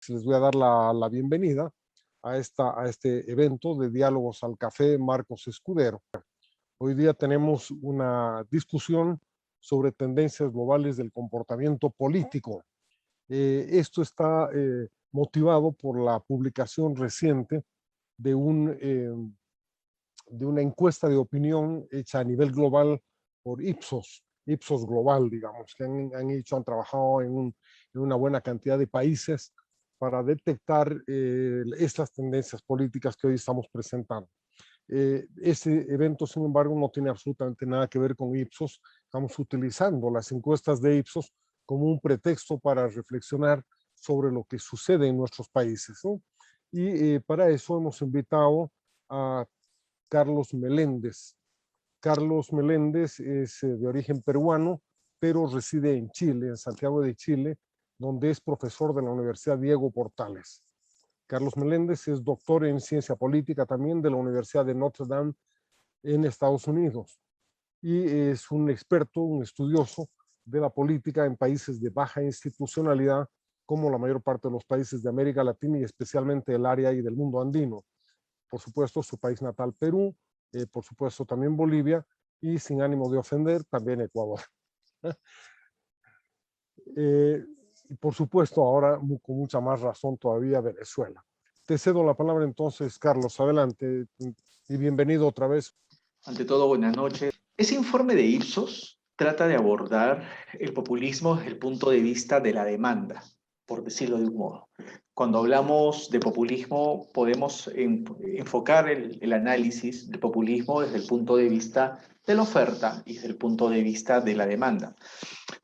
Les voy a dar la bienvenida a este evento de Diálogos al Café Marcos Escudero. Hoy día tenemos una discusión sobre tendencias globales del comportamiento político. Esto está motivado por la publicación reciente de una encuesta de opinión hecha a nivel global por Ipsos Global, digamos, que han trabajado en una buena cantidad de países para detectar estas tendencias políticas que hoy estamos presentando. Este evento, sin embargo, no tiene absolutamente nada que ver con Ipsos. Estamos utilizando las encuestas de Ipsos como un pretexto para reflexionar sobre lo que sucede en nuestros países, ¿no? Y para eso hemos invitado a Carlos Meléndez. Carlos Meléndez es de origen peruano, pero reside en Chile, en Santiago de Chile, donde es profesor de la Universidad Diego Portales. Carlos Meléndez es doctor en ciencia política también de la Universidad de Notre Dame en Estados Unidos y es un experto, un estudioso de la política en países de baja institucionalidad, como la mayor parte de los países de América Latina y especialmente el área y del mundo andino. Por supuesto, su país natal, Perú, por supuesto también Bolivia y, sin ánimo de ofender, también Ecuador. Y por supuesto, ahora con mucha más razón todavía Venezuela. Te cedo la palabra entonces, Carlos, adelante y bienvenido otra vez. Ante todo, buenas noches. Ese informe de Ipsos trata de abordar el populismo desde el punto de vista de la demanda, por decirlo de un modo. Cuando hablamos de populismo, podemos enfocar el análisis del populismo desde el punto de vista de la oferta y desde el punto de vista de la demanda.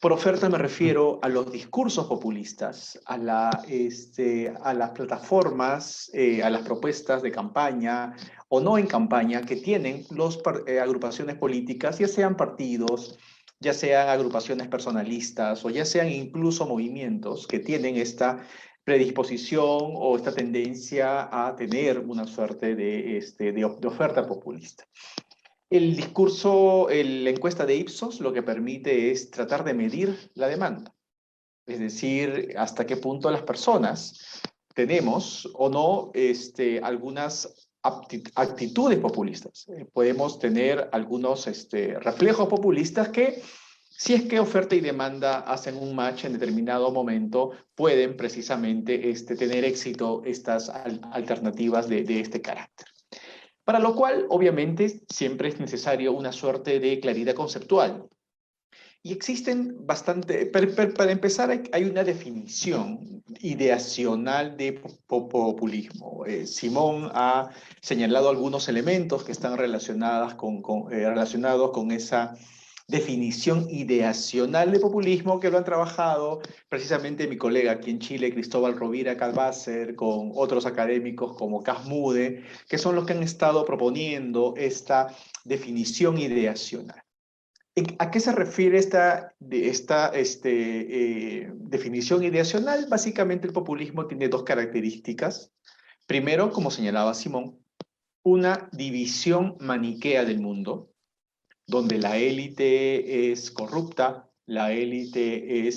Por oferta me refiero a los discursos populistas, a las plataformas, a las propuestas de campaña o no en campaña que tienen las agrupaciones políticas, ya sean partidos, ya sean agrupaciones personalistas o ya sean incluso movimientos que tienen esta predisposición o esta tendencia a tener una suerte de oferta populista. El discurso, la encuesta de Ipsos lo que permite es tratar de medir la demanda, es decir, hasta qué punto las personas tenemos o no algunas actitudes populistas. Podemos tener algunos reflejos populistas que, si es que oferta y demanda hacen un match en determinado momento, pueden precisamente tener éxito estas alternativas de este carácter. Para lo cual, obviamente, siempre es necesario una suerte de claridad conceptual. Y existen bastante, para empezar, hay una definición ideacional de populismo. Simón ha señalado algunos elementos que están relacionados con esa definición ideacional de populismo que lo han trabajado precisamente mi colega aquí en Chile, Cristóbal Rovira Calvácer, con otros académicos como Casmude, que son los que han estado proponiendo esta definición ideacional. ¿A qué se refiere esta definición ideacional? Básicamente el populismo tiene dos características. Primero, como señalaba Simón, una división maniquea del mundo, donde la élite es corrupta, la élite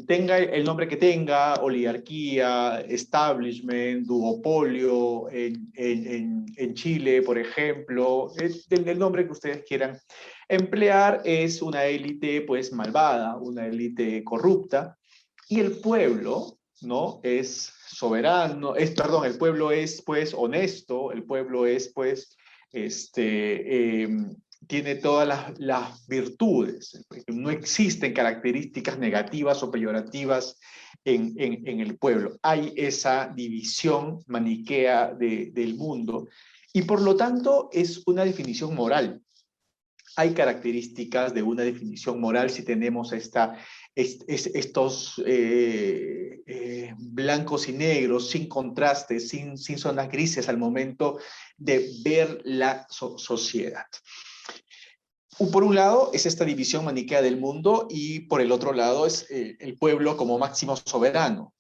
tenga el nombre que tenga, oligarquía, establishment, duopolio, en Chile, por ejemplo, el nombre que ustedes quieran emplear, es una élite pues malvada, una élite corrupta, y el pueblo, ¿no? Es soberano, el pueblo es pues honesto, el pueblo es pues tiene todas las virtudes. No existen características negativas o peyorativas en el pueblo. Hay esa división maniquea del mundo y por lo tanto es una definición moral. Hay características de una definición moral si tenemos estos blancos y negros, sin contrastes, sin zonas grises al momento de ver la sociedad. Por un lado es esta división maniquea del mundo y por el otro lado es el pueblo como máximo soberano,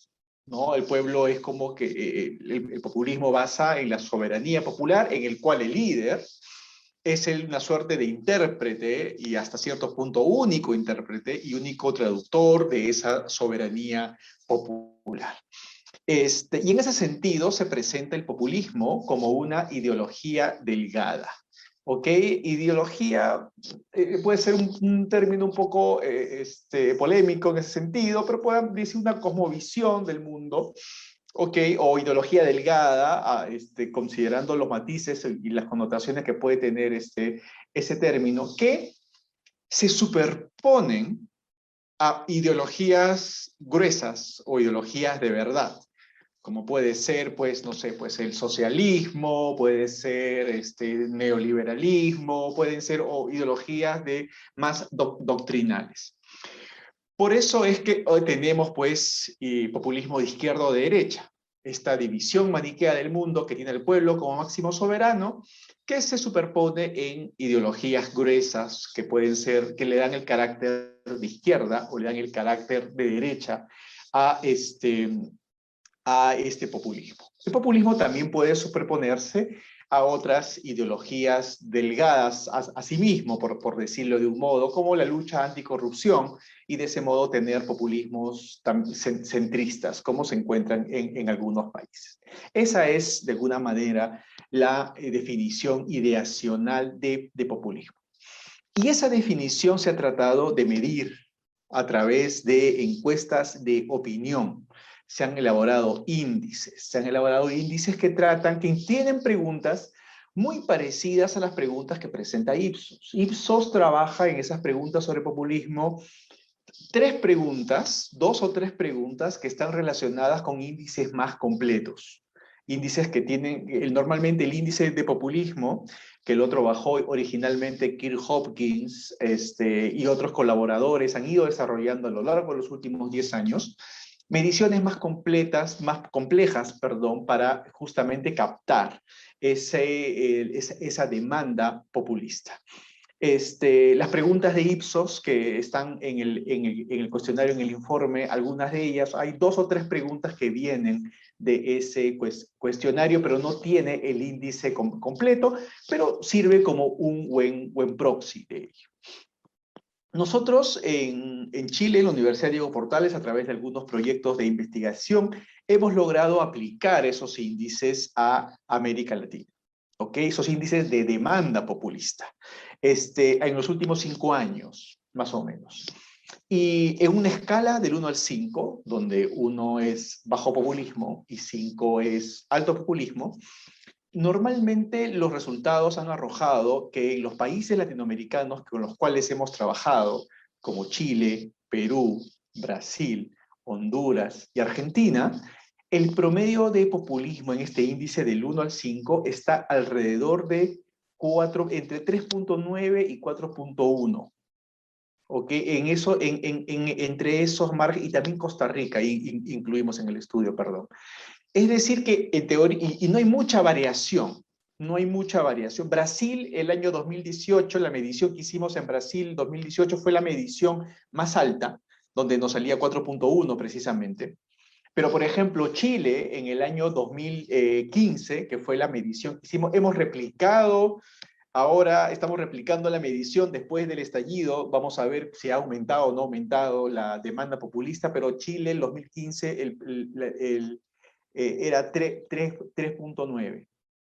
¿no? El pueblo es como que el populismo basa en la soberanía popular, en el cual el líder es una suerte de intérprete y hasta cierto punto único intérprete y único traductor de esa soberanía popular. Y en ese sentido se presenta el populismo como una ideología delgada. ¿Ok? Ideología puede ser un término un poco polémico en ese sentido, pero puede decir una cosmovisión del mundo, ¿ok? O ideología delgada, considerando los matices y las connotaciones que puede tener ese término, que se superponen a ideologías gruesas o ideologías de verdad, como puede ser, pues, no sé, pues el socialismo, puede ser neoliberalismo, pueden ser ideologías más doctrinales. Por eso es que hoy tenemos, pues, populismo de izquierda o de derecha, esta división maniquea del mundo que tiene el pueblo como máximo soberano, que se superpone en ideologías gruesas que pueden ser, que le dan el carácter de izquierda o le dan el carácter de derecha a este populismo. El populismo también puede superponerse a otras ideologías delgadas a sí mismo, por decirlo de un modo, como la lucha anticorrupción, y de ese modo tener populismos centristas, como se encuentran en algunos países. Esa es, de alguna manera, la definición ideacional de populismo. Y esa definición se ha tratado de medir a través de encuestas de opinión. Se han elaborado índices que tienen preguntas muy parecidas a las preguntas que presenta Ipsos. Ipsos trabaja en esas preguntas sobre populismo, dos o tres preguntas que están relacionadas con índices más completos. Índices que tienen, normalmente el índice de populismo, que lo trabajó originalmente Kirk Hopkins y otros colaboradores, han ido desarrollando a lo largo de los últimos 10 años, mediciones más complejas, para justamente captar esa demanda populista. Las preguntas de Ipsos que están en el cuestionario, en el informe, algunas de ellas, hay 2 o 3 preguntas que vienen de ese cuestionario, pero no tiene el índice completo, pero sirve como un buen proxy de ello. Nosotros en Chile, en la Universidad Diego Portales, a través de algunos proyectos de investigación, hemos logrado aplicar esos índices a América Latina. ¿Ok? Esos índices de demanda populista. En los últimos 5 años, más o menos. Y en una escala del 1 al 5, donde 1 es bajo populismo y 5 es alto populismo, normalmente los resultados han arrojado que en los países latinoamericanos con los cuales hemos trabajado, como Chile, Perú, Brasil, Honduras y Argentina, el promedio de populismo en este índice del 1 al 5 está alrededor de entre 3.9 y 4.1. ¿Ok? Entre esos márgenes, y también Costa Rica, incluimos en el estudio, perdón. Es decir que en teoría, y no hay mucha variación, no hay mucha variación. Brasil, el año 2018, la medición que hicimos en Brasil, 2018, fue la medición más alta, donde nos salía 4.1 precisamente. Pero, por ejemplo, Chile, en el año 2015, que fue la medición que hicimos, ahora estamos replicando la medición después del estallido. Vamos a ver si ha aumentado o no ha aumentado la demanda populista, pero Chile en 2015 era 3.9.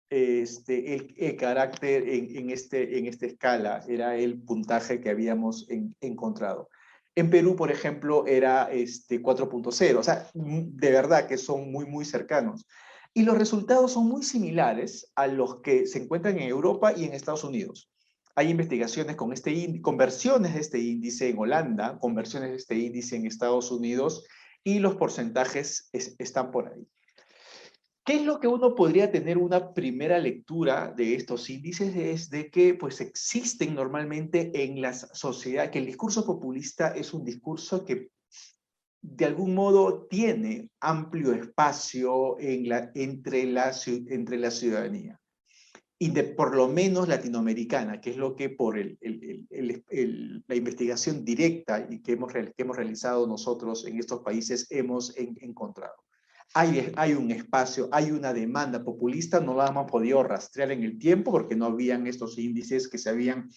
El carácter en esta escala era el puntaje que habíamos encontrado. En Perú, por ejemplo, era 4.0. O sea, de verdad que son muy, muy cercanos. Y los resultados son muy similares a los que se encuentran en Europa y en Estados Unidos. Hay investigaciones conversiones de este índice en Holanda, conversiones de este índice en Estados Unidos, y los porcentajes están por ahí. ¿Qué es lo que uno podría tener una primera lectura de estos índices? Es de que pues existen normalmente en la sociedad, que el discurso populista es un discurso que de algún modo tiene amplio espacio entre la ciudadanía, y por lo menos latinoamericana, que es lo que por la investigación directa y que hemos realizado nosotros en estos países hemos encontrado. hay un espacio, hay una demanda populista, no la hemos podido rastrear en el tiempo porque no habían estos índices que se habían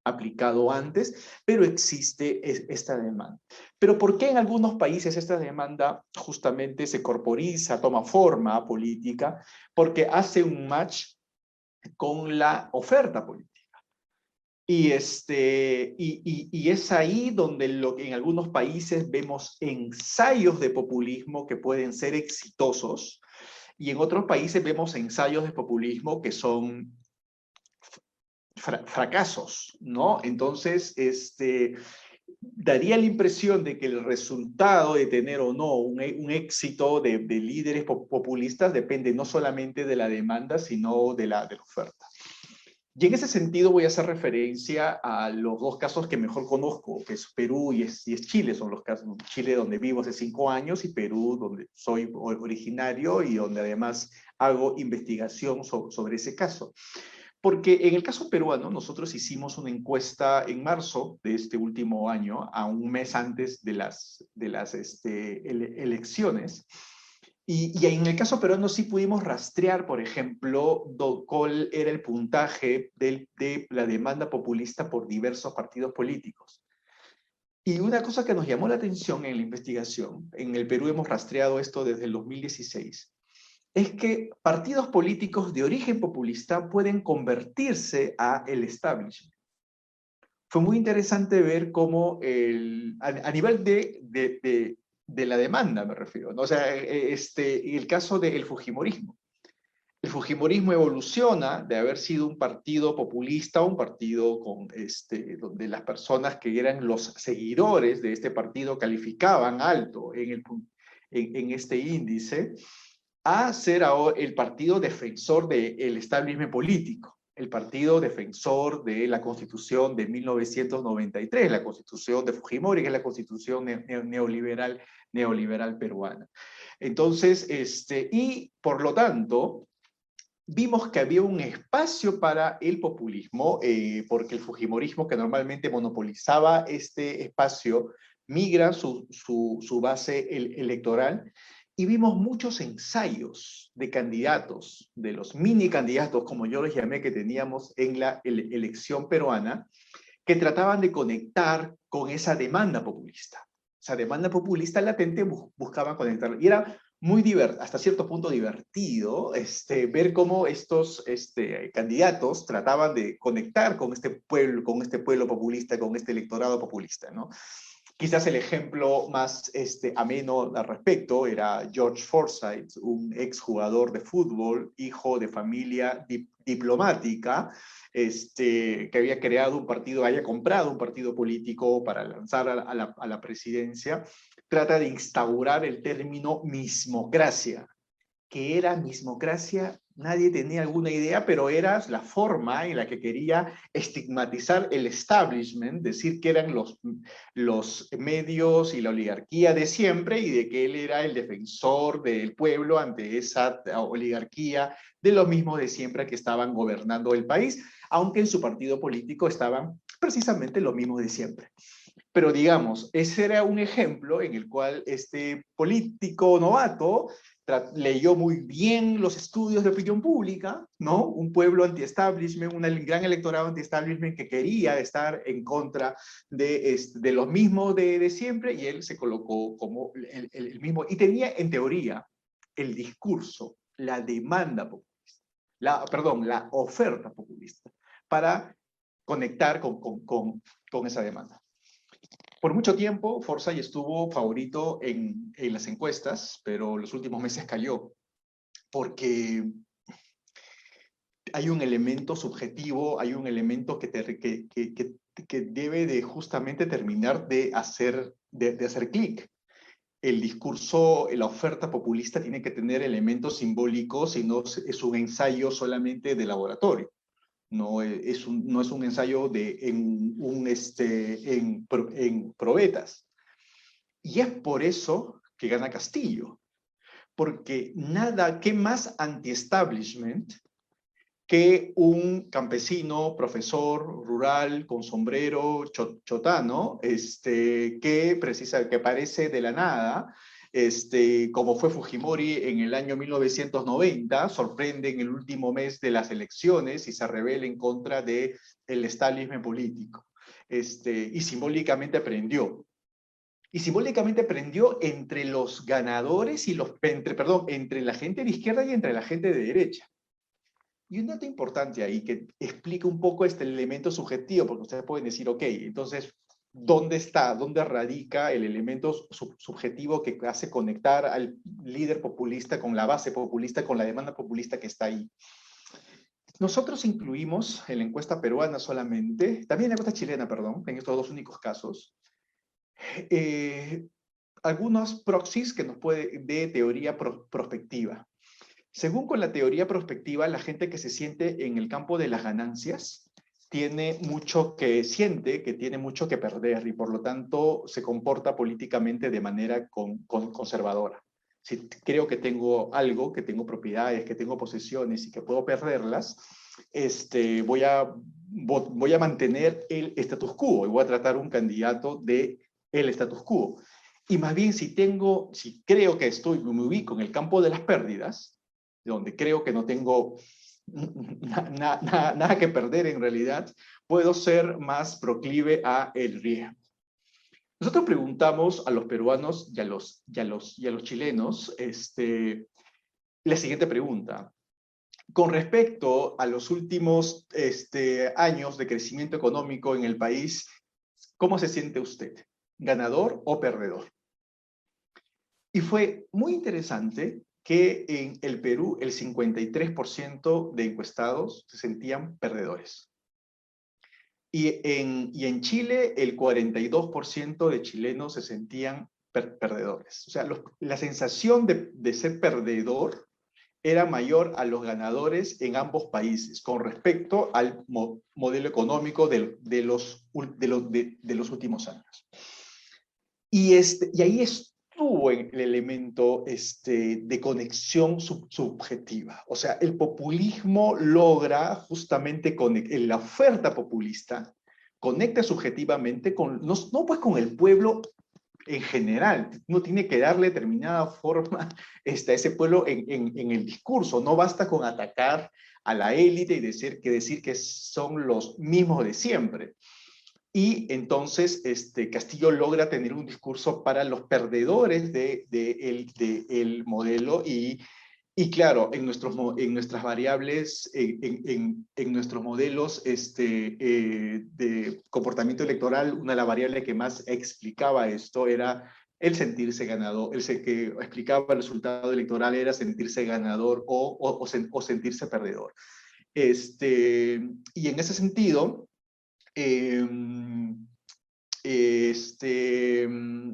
aplicado antes, pero existe esta demanda. Pero ¿por qué en algunos países esta demanda justamente se corporiza, toma forma política? Porque hace un match con la oferta política. Y es ahí donde en algunos países vemos ensayos de populismo que pueden ser exitosos, y en otros países vemos ensayos de populismo que son fracasos, ¿no? Entonces, daría la impresión de que el resultado de tener o no un éxito de líderes populistas depende no solamente de la demanda, sino de la oferta. Y en ese sentido voy a hacer referencia a los dos casos que mejor conozco, que es Perú y es Chile. Son los casos, Chile donde vivo hace 5 años y Perú donde soy originario y donde además hago investigación sobre ese caso. Porque en el caso peruano, nosotros hicimos una encuesta en marzo de este último año, a un mes antes de las elecciones. Y en el caso peruano sí pudimos rastrear, por ejemplo, cuál era el puntaje de la demanda populista por diversos partidos políticos. Y una cosa que nos llamó la atención en la investigación, en el Perú hemos rastreado esto desde el 2016, es que partidos políticos de origen populista pueden convertirse a el establishment. Fue muy interesante ver cómo a nivel de la demanda, me refiero, ¿no? O sea, el caso del Fujimorismo. El Fujimorismo evoluciona de haber sido un partido populista, un partido donde las personas que eran los seguidores de este partido calificaban alto en este índice, a ser ahora el partido defensor del establishment político, el partido defensor de la Constitución de 1993, la Constitución de Fujimori, que es la Constitución neoliberal peruana. Entonces, y por lo tanto, vimos que había un espacio para el populismo, porque el fujimorismo, que normalmente monopolizaba este espacio, migra su base electoral, y vimos muchos ensayos de candidatos, de los mini candidatos, como yo los llamé, que teníamos en la elección peruana, que trataban de conectar con esa demanda populista. Esa demanda populista latente buscaban conectarla. Y era muy hasta cierto punto divertido ver cómo estos candidatos trataban de conectar con este pueblo populista, con este electorado populista, ¿no? Quizás el ejemplo más ameno al respecto era George Forsyth, un exjugador de fútbol, hijo de familia diplomática, que había creado un partido, había comprado un partido político para lanzar a la presidencia. Trata de instaurar el término mismocracia. ¿Qué era mismocracia? Nadie tenía alguna idea, pero era la forma en la que quería estigmatizar el establishment, decir que eran los medios y la oligarquía de siempre, y de que él era el defensor del pueblo ante esa oligarquía de los mismos de siempre que estaban gobernando el país, aunque en su partido político estaban precisamente los mismos de siempre. Pero digamos, ese era un ejemplo en el cual este político novato leyó muy bien los estudios de opinión pública, ¿no? Un pueblo anti-establishment, un gran electorado anti-establishment que quería estar en contra de los mismos de siempre, y él se colocó como el mismo, y tenía en teoría el discurso, la demanda populista, la oferta populista, para conectar con esa demanda. Por mucho tiempo, Forsyth estuvo favorito en las encuestas, pero los últimos meses cayó, porque hay un elemento subjetivo, hay un elemento que debe de justamente terminar de hacer clic. El discurso, la oferta populista tiene que tener elementos simbólicos y no es un ensayo solamente de laboratorio. No es un ensayo en probetas. Y es por eso que gana Castillo. Porque ¿qué más anti-establishment que un campesino, profesor rural, con sombrero chotano, que aparece de la nada, como fue Fujimori en el año 1990, sorprende en el último mes de las elecciones y se rebela en contra del establishment político. Y simbólicamente prendió. Y simbólicamente prendió entre los ganadores y entre la gente de izquierda y entre la gente de derecha. Y un dato importante ahí que explica un poco este elemento subjetivo, porque ustedes pueden decir, ok, entonces, ¿dónde radica el elemento subjetivo que hace conectar al líder populista con la base populista, con la demanda populista que está ahí? Nosotros incluimos en la encuesta peruana solamente, también en la encuesta chilena, perdón, en estos dos únicos casos, algunos proxies que nos puede de teoría prospectiva. Según con la teoría prospectiva, la gente que se siente en el campo de las ganancias siente que tiene mucho que perder y por lo tanto se comporta políticamente de manera conservadora. Si creo que tengo algo, que tengo propiedades, que tengo posesiones y que puedo perderlas, voy a mantener el status quo y voy a tratar un candidato de el status quo. Y más bien si creo que me ubico en el campo de las pérdidas, donde creo que no tengo nada que perder en realidad, puedo ser más proclive a el riesgo. Nosotros preguntamos a los peruanos y a los chilenos la siguiente pregunta. Con respecto a los últimos años de crecimiento económico en el país, ¿cómo se siente usted? ¿Ganador o perdedor? Y fue muy interesante que en el Perú el 53% de encuestados se sentían perdedores. Y en Chile el 42% de chilenos se sentían perdedores. O sea, la sensación de ser perdedor era mayor a los ganadores en ambos países con respecto al modelo económico de los últimos años. Y ahí estuvo el elemento de conexión subjetiva. O sea, el populismo logra justamente la oferta populista, conecta subjetivamente no pues con el pueblo en general. Uno tiene que darle determinada forma a ese pueblo en el discurso. No basta con atacar a la élite y decir que son los mismos de siempre. Y entonces Castillo logra tener un discurso para los perdedores del modelo y claro, en nuestras variables, en nuestros modelos de comportamiento electoral, una de las variables que más explicaba esto era el sentirse ganador, el que explicaba el resultado electoral era sentirse ganador o sentirse perdedor. Y en ese sentido,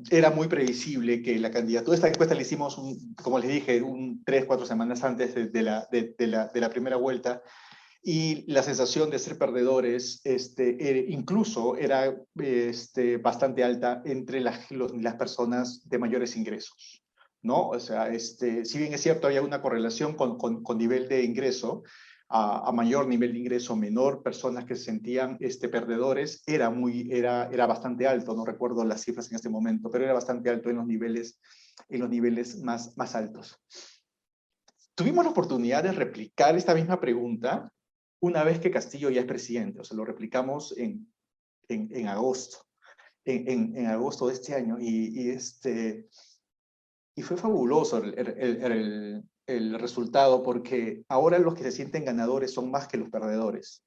era muy previsible que la candidatura, esta encuesta la hicimos, como les dije, 3-4 semanas antes de la primera vuelta, y la sensación de ser perdedores incluso era bastante alta entre las personas de mayores ingresos, ¿no? O sea, si bien es cierto, había una correlación con nivel de ingreso, a mayor nivel de ingreso, menor personas que se sentían perdedores, era bastante alto, no recuerdo las cifras en este momento, pero era bastante alto en los niveles más altos. Tuvimos la oportunidad de replicar esta misma pregunta una vez que Castillo ya es presidente, o sea, lo replicamos en agosto, en agosto de este año, y fue fabuloso el resultado, porque ahora los que se sienten ganadores son más que los perdedores.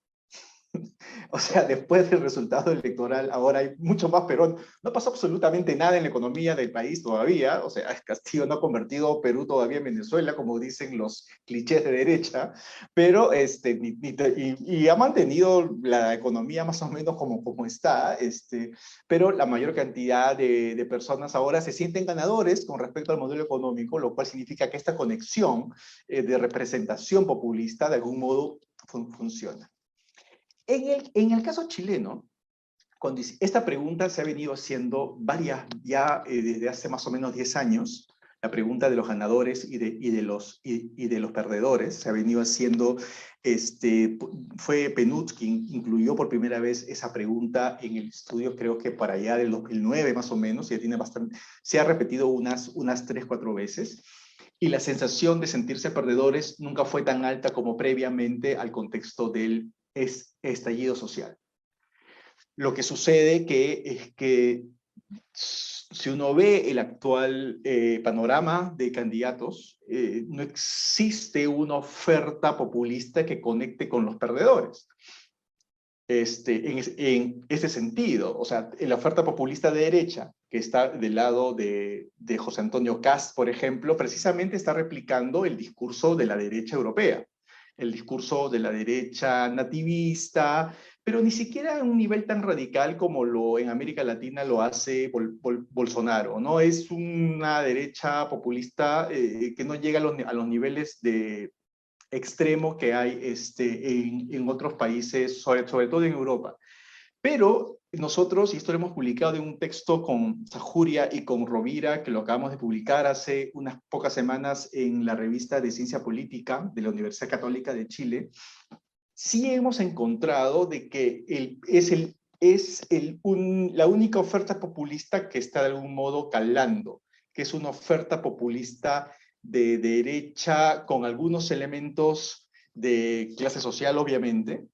O sea, después del resultado electoral, ahora hay mucho más, pero no pasó absolutamente nada en la economía del país todavía. O sea, Castillo no ha convertido Perú todavía en Venezuela, como dicen los clichés de derecha, pero y ha mantenido la economía más o menos como está, pero la mayor cantidad de personas ahora se sienten ganadores con respecto al modelo económico, lo cual significa que esta conexión de representación populista de algún modo funciona. En el caso chileno, cuando esta pregunta se ha venido haciendo ya desde hace más o menos 10 años, la pregunta de los ganadores y de los perdedores. Se ha venido haciendo, fue PNUD quien incluyó por primera vez esa pregunta en el estudio, creo que para allá del 2009 más o menos, ya tiene bastante, se ha repetido unas 3, 4 veces. Y la sensación de sentirse perdedores nunca fue tan alta como previamente al contexto del estallido social. Lo que sucede es que si uno ve el actual panorama de candidatos, no existe una oferta populista que conecte con los perdedores. En ese sentido, o sea, la oferta populista de derecha, que está del lado de José Antonio Kast, por ejemplo, precisamente está replicando el discurso de la derecha europea, el discurso de la derecha nativista, pero ni siquiera a un nivel tan radical como en América Latina lo hace Bolsonaro, ¿no? Es una derecha populista que no llega a los niveles de extremo que hay en otros países, sobre todo en Europa. Pero nosotros, y esto lo hemos publicado en un texto con Sajuria y con Rovira, que lo acabamos de publicar hace unas pocas semanas en la revista de Ciencia Política de la Universidad Católica de Chile, sí hemos encontrado de que la única oferta populista que está de algún modo calando, que es una oferta populista de derecha con algunos elementos de clase social, obviamente.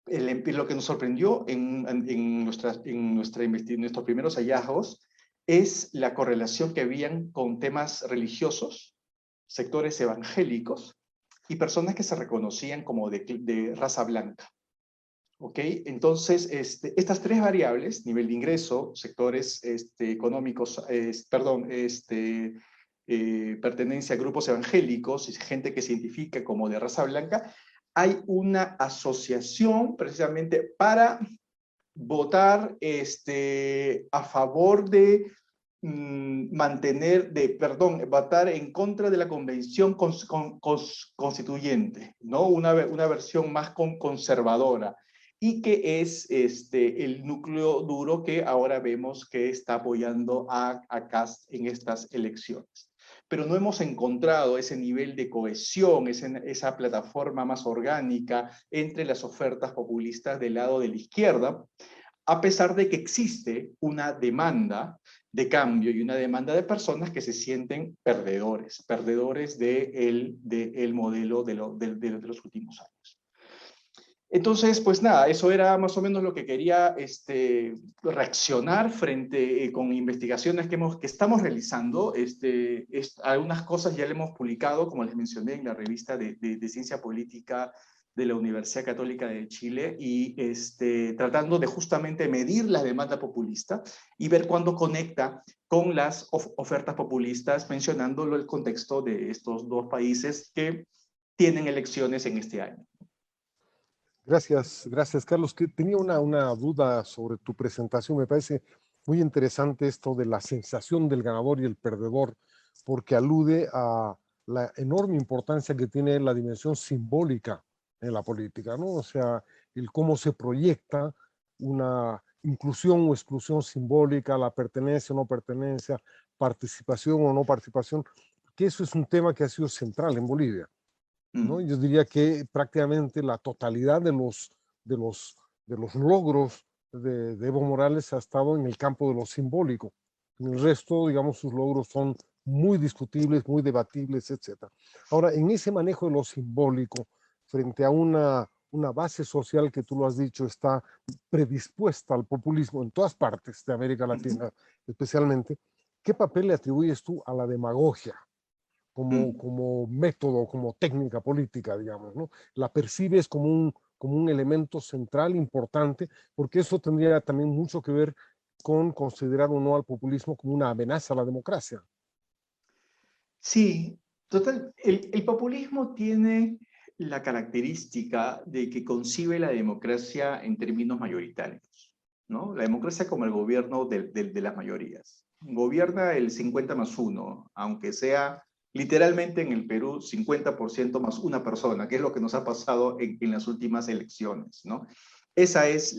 Lo que nos sorprendió en nuestros primeros hallazgos es la correlación que habían con temas religiosos, sectores evangélicos y personas que se reconocían como de raza blanca. ¿Ok? Entonces, estas tres variables, nivel de ingreso, sectores económicos, pertenencia a grupos evangélicos y gente que se identifica como de raza blanca, hay una asociación precisamente para votar a favor de votar en contra de la convención constituyente, ¿no? Una versión más conservadora, y que es el núcleo duro que ahora vemos que está apoyando a Kast en estas elecciones. Pero no hemos encontrado ese nivel de cohesión, esa plataforma más orgánica entre las ofertas populistas del lado de la izquierda, a pesar de que existe una demanda de cambio y una demanda de personas que se sienten perdedores del modelo de los últimos años. Entonces, pues nada, eso era más o menos lo que quería reaccionar frente con investigaciones que estamos realizando. Algunas cosas ya le hemos publicado, como les mencioné, en la revista de Ciencia Política de la Universidad Católica de Chile, y tratando de justamente medir la demanda populista y ver cuándo conecta con las ofertas populistas, mencionándolo el contexto de estos dos países que tienen elecciones en este año. Gracias, Carlos. Que tenía una duda sobre tu presentación. Me parece muy interesante esto de la sensación del ganador y el perdedor, porque alude a la enorme importancia que tiene la dimensión simbólica en la política, ¿no? O sea, el cómo se proyecta una inclusión o exclusión simbólica, la pertenencia o no pertenencia, participación o no participación, que eso es un tema que ha sido central en Bolivia, ¿no? Yo diría que prácticamente la totalidad de los logros de Evo Morales ha estado en el campo de lo simbólico. En el resto, digamos, sus logros son muy discutibles, muy debatibles, etc. Ahora, en ese manejo de lo simbólico, frente a una base social que tú lo has dicho, está predispuesta al populismo en todas partes de América Latina, especialmente, ¿qué papel le atribuyes tú a la demagogia como método, como técnica política, digamos, ¿no? La percibes como un elemento central, importante, porque eso tendría también mucho que ver con considerar o no al populismo como una amenaza a la democracia. Sí, total. El populismo tiene la característica de que concibe la democracia en términos mayoritarios, ¿no? La democracia como el gobierno de las mayorías. Gobierna el 50+1, aunque sea literalmente en el Perú 50% más una persona, que es lo que nos ha pasado en las últimas elecciones, ¿no? Esa es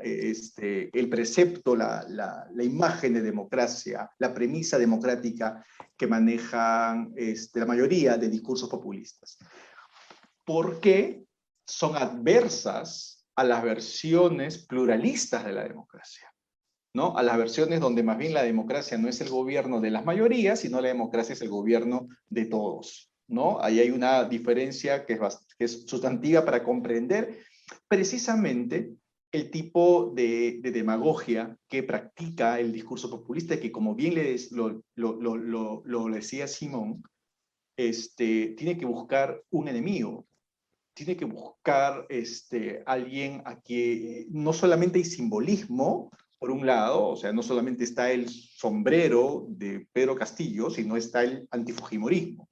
el precepto, la imagen de democracia, la premisa democrática que manejan la mayoría de discursos populistas. Porque son adversas a las versiones pluralistas de la democracia, ¿no? A las versiones donde más bien la democracia no es el gobierno de las mayorías, sino la democracia es el gobierno de todos, ¿no? Ahí hay una diferencia que es sustantiva para comprender precisamente el tipo de demagogia que practica el discurso populista, que como bien lo decía Simón, tiene que buscar un enemigo, tiene que buscar alguien a que no solamente hay simbolismo, por un lado, o sea, no solamente está el sombrero de Pedro Castillo, sino está el antifujimorismo.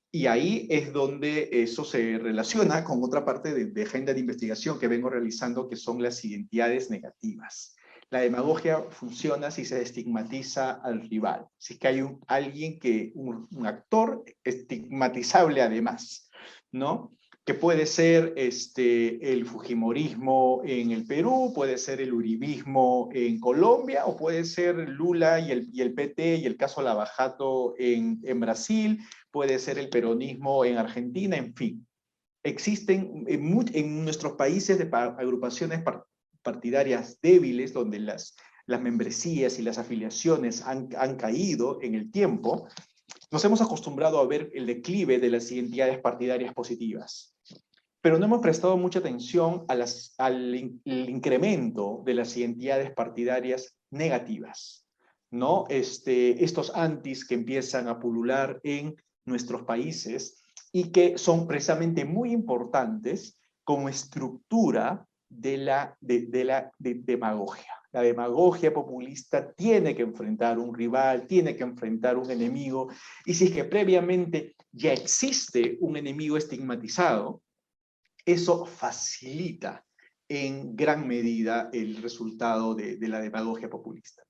Y ahí es donde eso se relaciona con otra parte de agenda de investigación que vengo realizando, que son las identidades negativas. La demagogia funciona si se estigmatiza al rival, si es que hay alguien un actor estigmatizable además, ¿no? Que puede ser el fujimorismo en el Perú, puede ser el uribismo en Colombia, o puede ser Lula y el PT y el caso Lavajato en Brasil, puede ser el peronismo en Argentina, en fin. Existen en nuestros países de agrupaciones partidarias débiles, donde las membresías y las afiliaciones han caído en el tiempo. Nos hemos acostumbrado a ver el declive de las identidades partidarias positivas, pero no hemos prestado mucha atención al incremento de las identidades partidarias negativas, ¿no? Estos antis que empiezan a pulular en nuestros países y que son precisamente muy importantes como estructura de la demagogia. La demagogia populista tiene que enfrentar un rival, tiene que enfrentar un enemigo, y si es que previamente ya existe un enemigo estigmatizado, eso facilita en gran medida el resultado de la demagogia populista.